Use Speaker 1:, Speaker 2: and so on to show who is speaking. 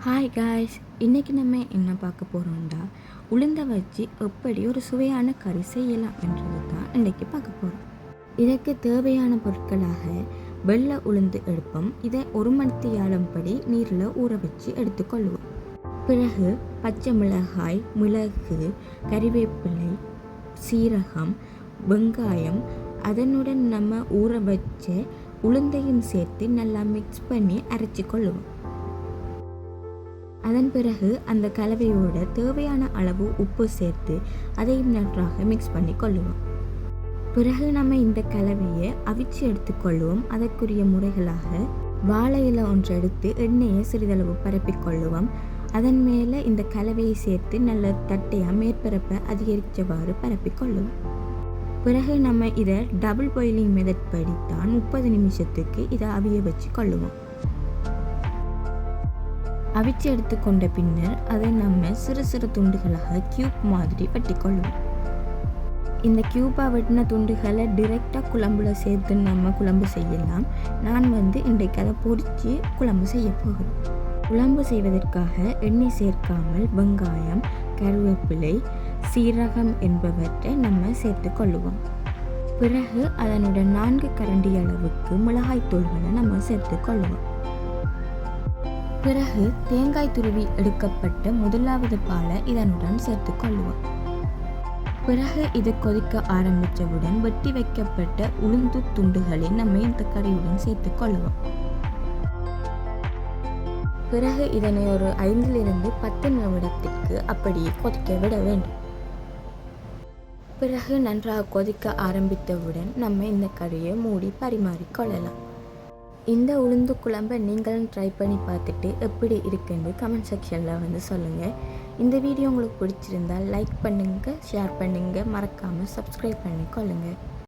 Speaker 1: Hi guys, இன்றைக்கி நம்ம என்ன பார்க்க போகிறோம்டா, உளுந்தை வச்சு எப்படி ஒரு சுவையான கறி செய்யலாம் என்றது தான் இன்றைக்கி பார்க்க போகிறோம். இதற்கு தேவையான பொருட்களாக வெள்ளை உளுந்து எடுப்போம். இதை 1 மணித்தியாலம்படி நீரில் ஊற வச்சு எடுத்துக்கொள்வோம். பிறகு பச்சை மிளகாய், மிளகு, கறிவேப்பிலை, சீரகம், வெங்காயம், அதனுடன் நம்ம ஊற வச்ச உளுந்தையும் சேர்த்து நல்லா மிக்ஸ் பண்ணி அரைச்சி கொள்ளுவோம். அதன் பிறகு அந்த கலவையோட தேவையான அளவு உப்பு சேர்த்து அதையும் நன்றாக மிக்ஸ் பண்ணி கொள்ளுவோம். பிறகு நம்ம இந்த கலவையை அவிச்சு எடுத்துக்கொள்வோம். அதற்குரிய முறைகளாக வாழை இலை ஒன்று எடுத்து எண்ணெயை சிறிதளவு பரப்பிக்கொள்ளுவோம். அதன் மேலே இந்த கலவையை சேர்த்து நல்ல தட்டையாக மேற்பரப்பை அதிகரித்தவாறு பரப்பிக்கொள்ளுவோம். பிறகு நம்ம இதை டபுள் பாயிலிங் மெத்தட் படித்தான் 30 நிமிஷத்துக்கு இதை அவிய வச்சு கொள்ளுவோம். அவிச்சு எடுத்துக்கொண்ட பின்னர் அதை நம்ம சிறு சிறு துண்டுகளாக கியூப் மாதிரி வெட்டிக்கொள்ளுவோம். இந்த கியூப்பாக வெட்டின துண்டுகளை டிரெக்டாக குழம்புல சேர்த்து நம்ம குழம்பு செய்யலாம். நான் இன்றைக்கு அதை பொரித்து குழம்பு செய்ய போகிறேன். குழம்பு செய்வதற்காக எண்ணெய் சேர்க்காமல் வெங்காயம், கருவேப்பிலை, சீரகம் என்பவற்றை நம்ம சேர்த்து கொள்ளுவோம். பிறகு அதனுடன் 4 கரண்டி அளவுக்கு மிளகாய் தூள்களை நம்ம சேர்த்து கொள்ளுவோம். பிறகு தேங்காய் துருவி எடுக்கப்பட்ட முதலாவது பாலை இதனுடன் சேர்த்து கொள்ளுவோம். பிறகு இது கொதிக்க ஆரம்பித்தவுடன் வெட்டி வைக்கப்பட்ட உளுந்து துண்டுகளை நம்ம இந்த கறியுடன் சேர்த்து கொள்ளுவோம். பிறகு இதனை ஒரு 5 to 10 நிமிடத்திற்கு அப்படியே கொதிக்க விட வேண்டும். பிறகு நன்றாக கொதிக்க ஆரம்பித்தவுடன் நம்ம இந்த கறியை மூடி பரிமாறிக்கொள்ளலாம். இந்த உளுந்து குழம்பை நீங்களும் ட்ரை பண்ணி பார்த்துட்டு எப்படி இருக்குன்னு கமெண்ட் செக்ஷனில் சொல்லுங்கள். இந்த வீடியோ உங்களுக்கு பிடிச்சிருந்தால் லைக் பண்ணுங்கள், ஷேர் பண்ணுங்கள், மறக்காமல் சப்ஸ்கிரைப் பண்ணிக்கொள்ளுங்கள்.